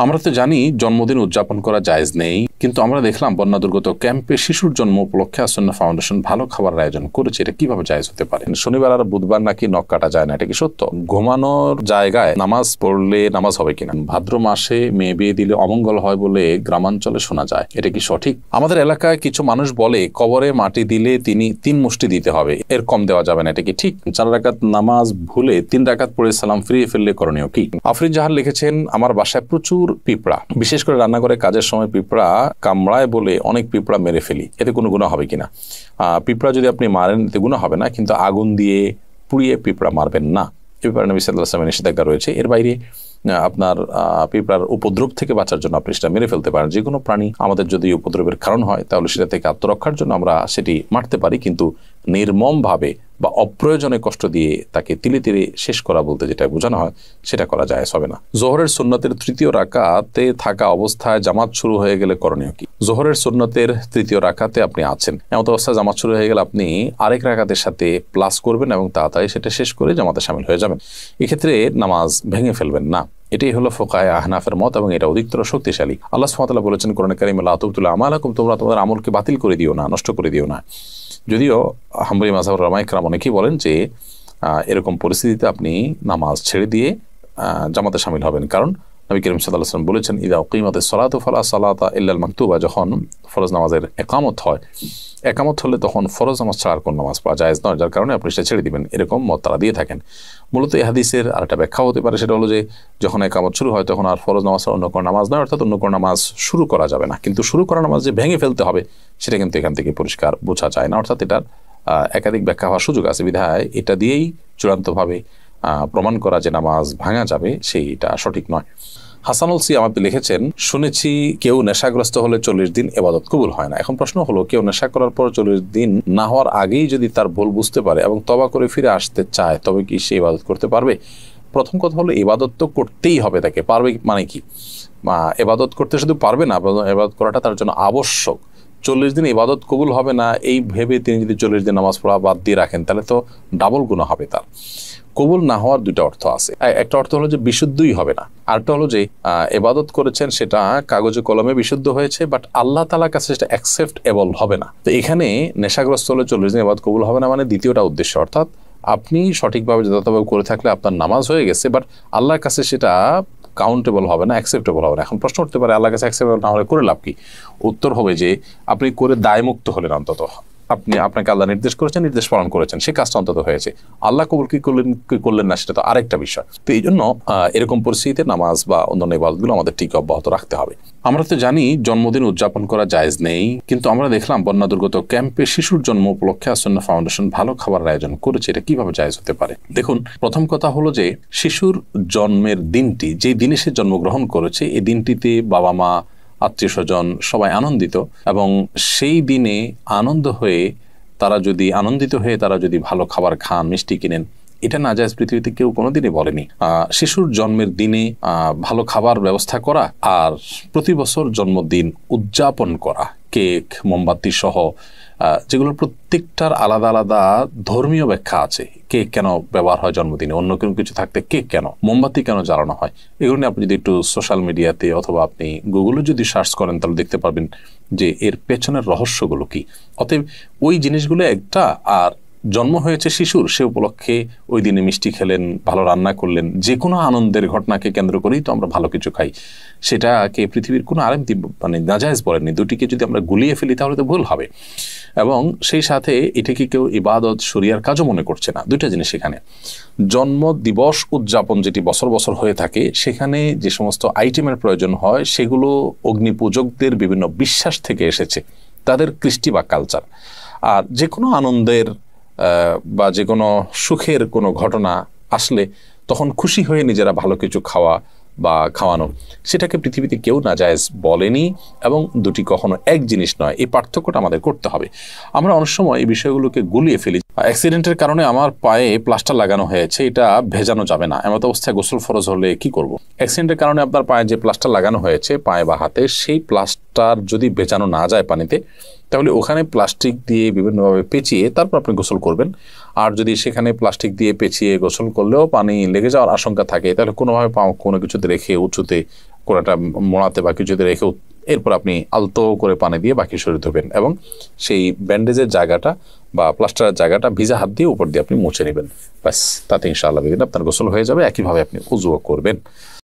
আমরা তো জানি জন্মদিন উদযাপন করা জায়েজ নেই, কিন্তু আমরা দেখলাম বন্যা দুর্গত ক্যাম্পে শিশুর জন্ম উপলক্ষে আসন্না ফাউন্ডেশন ভালো খাবার আয়োজন করেছে। এটা কিভাবে জায়েজ হতে পারে? শনিবার আর বুধবার নাকি নখ কাটা যায় না, এটা কি সত্য? ঘুমানোর জায়গায় নামাজ পড়লে নামাজ হবে কিনা? ভাদ্র মাসে মেয়ে বিয়ে দিলে অমঙ্গল হয় বলে গ্রামাঞ্চলে শোনা যায়, এটা কি সঠিক? আমাদের এলাকায় কিছু মানুষ বলে কবরে মাটি দিলে তিনি 3 মুষ্টি দিতে হবে, এর কম দেওয়া যাবে না, এটা কি ঠিক? 4 রাকাত নামাজ ভুলে 3 রাকাত পড়ে সালাম ফিরিয়ে ফেললে করণীয় কি? আফরিন জাহান লিখেছেন, আমার বাসায় প্রচুর পিঁপড়া, বিশেষ করে রান্নাঘরে কাজের সময় পিঁপড়া কামড়ায় বলে অনেক পিঁপড়া মেরে ফেলি, এতে কোনো গুনাহ হবে কিনা? পিঁপড়া যদি আপনি মারেন এতে গুনাহ হবে না, কিন্তু আগুন দিয়ে পুড়িয়ে পিঁপড়া মারবেন না, এ ব্যাপারে নবী সাল্লাল্লাহু আলাইহি ওয়াসাল্লামের নিষেধাজ্ঞা রয়েছে। এর বাইরে আপনার পিঁপড়ার উপদ্রব থেকে বাঁচার জন্য আপনি সেটা মেরে ফেলতে পারেন। যে কোনো প্রাণী আমাদের যদি উপদ্রবের কারণ হয় তাহলে সেটা থেকে আত্মরক্ষার জন্য আমরা সেটি মারতে পারি, কিন্তু নির্মমভাবে বা অপ্রয়োজনে কষ্ট দিয়ে তাকে তিলে তিলে শেষ করা বলতে যেটা বোঝানো হয় সেটা করা জায়েজ হবে না। জোহরের সুন্নতের 3য় রাকাতে থাকা অবস্থায় জামাত শুরু হয়ে গেলে করণীয় কি? জোহরের সুন্নতের 3য় রাকাতে আপনি আছেন, এমন অবস্থায় জামাত শুরু হয়ে গেলে আপনি আরেক রাকাতের সাথে প্লাস করবেন এবং তাড়াতাড়ি সেটা শেষ করে জামাতে শামিল হয়ে যাবেন। এক্ষেত্রে নামাজ ভেঙে ফেলবেন না। এটাই হলো ফুকাহায়ে আহনাফের মত এবং এটা অধিকতর শক্তিশালী। আল্লাহ সুবহানাহু ওয়া তাআলা বলেছেন কোরআনে কারিমে, লা তুবতিলু আমালাকুম, তোমরা তোমাদের আমলকে বাতিল করে দিও না, নষ্ট করে দিও না। যদিও হাম্বলী মাযহাবের উলামা ইকরাম অনেকেই বলেন যে এরকম পরিস্থিতিতে আপনি নামাজ ছেড়ে দিয়ে জামাতে শামিল হবেন, কারণ নবী করিম সাল্লাল্লাহু আলাইহি ওয়াসাল্লাম বলেছেন, ইযা উকিমাতিস সালাতু ফালা সালাতা ইল্লাল মাকতুবা, যখন ফরজ নামাজের একামত হয়, একামত হলে তখন ফরজ নামাজ ছাড়ার কোন নামাজ পড়া জায়েজ নয়, যার কারণে আপনি সেটা ছেড়ে দিবেন, এরকম মত তারা দিয়ে থাকেন। মূলত এই হাদিসের আর একটা ব্যাখ্যা হতে পারে, সেটা হলো যে যখন একামত শুরু হয় তখন আর ফরজ নামাজ অন্য কোনো নামাজ নয়, অর্থাৎ অন্য কোনো নামাজ শুরু করা যাবে না, কিন্তু শুরু করা নামাজ যে ভেঙে ফেলতে হবে সেটা কিন্তু এখান থেকে পরিষ্কার বোঝা যায় না, অর্থাৎ এটার একাধিক ব্যাখ্যা হওয়ার সুযোগ আছে, বিধায় এটা দিয়েই চূড়ান্তভাবে প্রমাণ করা যে নামাজ ভাঙা যাবে সেইটা সঠিক নয়। হাসানুল সিয়াম আপনি লিখেছেন, শুনেছি কেউ নেশাগ্রস্ত হলে 40 দিন ইবাদত কবুল হয় না। এখন প্রশ্ন হলো, কেউ নেশা করার পর 40 দিন না হওয়ার আগেই যদি তার ভুল বুঝতে পারে এবং তওবা করে ফিরে আসতে চায়, তবে কি সে ইবাদত করতে পারবে? প্রথম কথা হলো, ইবাদত তো করতেই হবে তাকে, পারবে মানে কি? ইবাদত করতে শুধু পারবে না, ইবাদত করাটা তার জন্য আবশ্যক। 40 দিন ইবাদত কবুল হবে না এই ভেবে তিনি যদি 40 দিন নামাজ পড়া বাদ দিয়ে রাখেন তাহলে তো ডাবল গুনাহ হবে তার। কবুল না হওয়ার 2টা অর্থ আছে, একটা অর্থ হলো যে বিশুদ্ধই হবে না, আরেকটা হলো যে ইবাদত করেছেন সেটা কাগজে কলমে বিশুদ্ধ হয়েছে, বাট আল্লাহ তাআলার কাছে সেটা অ্যাকসেপ্টেবল হবে না। তো এখানে নেশাগ্রস্ত হলে 40 দিন ইবাদত কবুল হবে না মানে দ্বিতীয়টা উদ্দেশ্য, অর্থাৎ আপনি সঠিকভাবে যথাযথভাবে করে থাকলে আপনার নামাজ হয়ে গেছে, বাট আল্লাহর কাছে সেটা কাউন্টেবল হবে না, অ্যাকসেপ্টেবল হবে না। এখন প্রশ্ন উঠতে পারে, আল্লাহর কাছে অ্যাকসেপ্টেবল না হলে করে লাভ কি? উত্তর হবে যে আপনি করে দায়মুক্ত হলেন, অন্তত আপনাকে আল্লাহ নির্দেশ করেছেন, নির্দেশ পালন করেছেন, সে কাজটা অন্তত হয়েছে। আল্লাহ কবুল কি করলেন না সেটা তো আরেকটা বিষয়। তো এই জন্য এরকম পরিস্থিতিতে নামাজ বা অন্যান্য ইবাদতগুলো আমাদের ঠিক অব্যাহত রাখতে হবে। আমরা তো জানি জন্মদিন উদযাপন করা জায়েজ নেই, কিন্তু আমরা দেখলাম বন্যা দুর্গত ক্যাম্পে শিশুর জন্ম উপলক্ষে আসন্না ফাউন্ডেশন ভালো খাবার আয়োজন করেছে। এটা কিভাবে জায়েজ হতে পারে? দেখুন, প্রথম কথা হলো যে শিশুর জন্মের দিনটি, যে দিনে সে জন্মগ্রহণ করেছে, এই দিনটিতে বাবা মা আত্মীয় স্বজন সবাই আনন্দিত, এবং সেই দিনে আনন্দিত হয়ে তারা যদি ভালো খাবার খান, মিষ্টি কিনেন, এটা না জায়েজ পৃথিবীতে কেউ কোনোদিনই বলেনি। শিশুর জন্মের দিনে ভালো খাবার ব্যবস্থা করা আর প্রতি বছর জন্মদিন উদযাপন করা, কেক, মোমবাতি সহ, যেগুলোর প্রত্যেকটার আলাদা আলাদা ধর্মীয় ব্যাখ্যা আছে। কেক কেন ব্যবহার হয় জন্মদিনে, অন্য কোনো কিছু থাকতে কেক কেন, মোমবাতি কেন জ্বালানো হয়, এগুলো নিয়ে আপনি যদি একটু সোশ্যাল মিডিয়াতে অথবা আপনি গুগলে যদি সার্চ করেন তাহলে দেখতে পারবেন যে এর পেছনের রহস্যগুলো কি। অতএব ওই জিনিসগুলো একটা, আর জন্ম হয়েছে শিশুর, সে উপলক্ষে ওই দিনে মিষ্টি খেলেন, ভালো রান্না করলেন, যে কোনো আনন্দের ঘটনাকে কেন্দ্র করেই তো আমরা ভালো কিছু খাই, সেটাকে পৃথিবীর কোনো আলেম মানে নাজায়েজ বলেননি। দুটিকে যদি আমরা গুলিয়ে ফেলি তাহলে তো ভুল হবে, এবং সেই সাথে এটাকে কেউ ইবাদত শরিয়ার কাজও মনে করছে না। 2টা জিনিস এখানে। জন্ম দিবস উদযাপন যেটি বছর বছর হয়ে থাকে, সেখানে যে সমস্ত আইটেমের প্রয়োজন হয় সেগুলো অগ্নিপূজকদের বিভিন্ন বিশ্বাস থেকে এসেছে, তাদের কৃষ্টি বা কালচার। আর যে কোনো আনন্দের বা যে কোনো সুখের কোনো ঘটনা আসলে তখন খুশি হয়ে নিজেরা ভালো কিছু খাওয়া বা খাওয়ানো, সেটাকে পৃথিবীতে কেউ নাজায়েজ বলেনি, এবং দুটি কখনো এক জিনিস নয়। এই পার্থক্যটা আমাদের করতে হবে। আমরা অনেক সময় এই বিষয়গুলোকে গুলিয়ে ফেলি। অ্যাক্সিডেন্টের কারণে আমার পায়ে প্লাস্টার লাগানো হয়েছে, এটা ভেজানো যাবে না, এমত অবস্থায় গোসল ফরজ হলে কি করব? অ্যাক্সিডেন্টের কারণে আপনার পায়ে যে প্লাস্টার লাগানো হয়েছে পায়ে বা হাতে, সেই প্লাস্টার প্লাস্টার যদি বেচানো না যায় পানিতে, তাহলে ওখানে প্লাস্টিক দিয়ে বিভিন্নভাবে পেঁচিয়ে তারপর আপনি গোসল করবেন। আর যদি সেখানে প্লাস্টিক দিয়ে পেঁচিয়ে গোসল করলেও পানি লেগে যাওয়ার আশঙ্কা থাকে, তাহলে কোনোভাবে কোনো কিছুতে রেখে উঁচুতে কোনো একটা মোড়াতে বা কিছুতে রেখে এরপর আপনি আলতো করে পানি দিয়ে বাকি শরীর ধোবেন এবং সেই ব্যান্ডেজের জায়গাটা বা প্লাস্টারের জায়গাটা ভিজা হাত দিয়ে উপর দিয়ে আপনি মুছে নেবেন। ব্যাস, তাতে ইনশাআল্লাহ আপনার গোসল হয়ে যাবে। একইভাবে আপনি উযুও করবেন।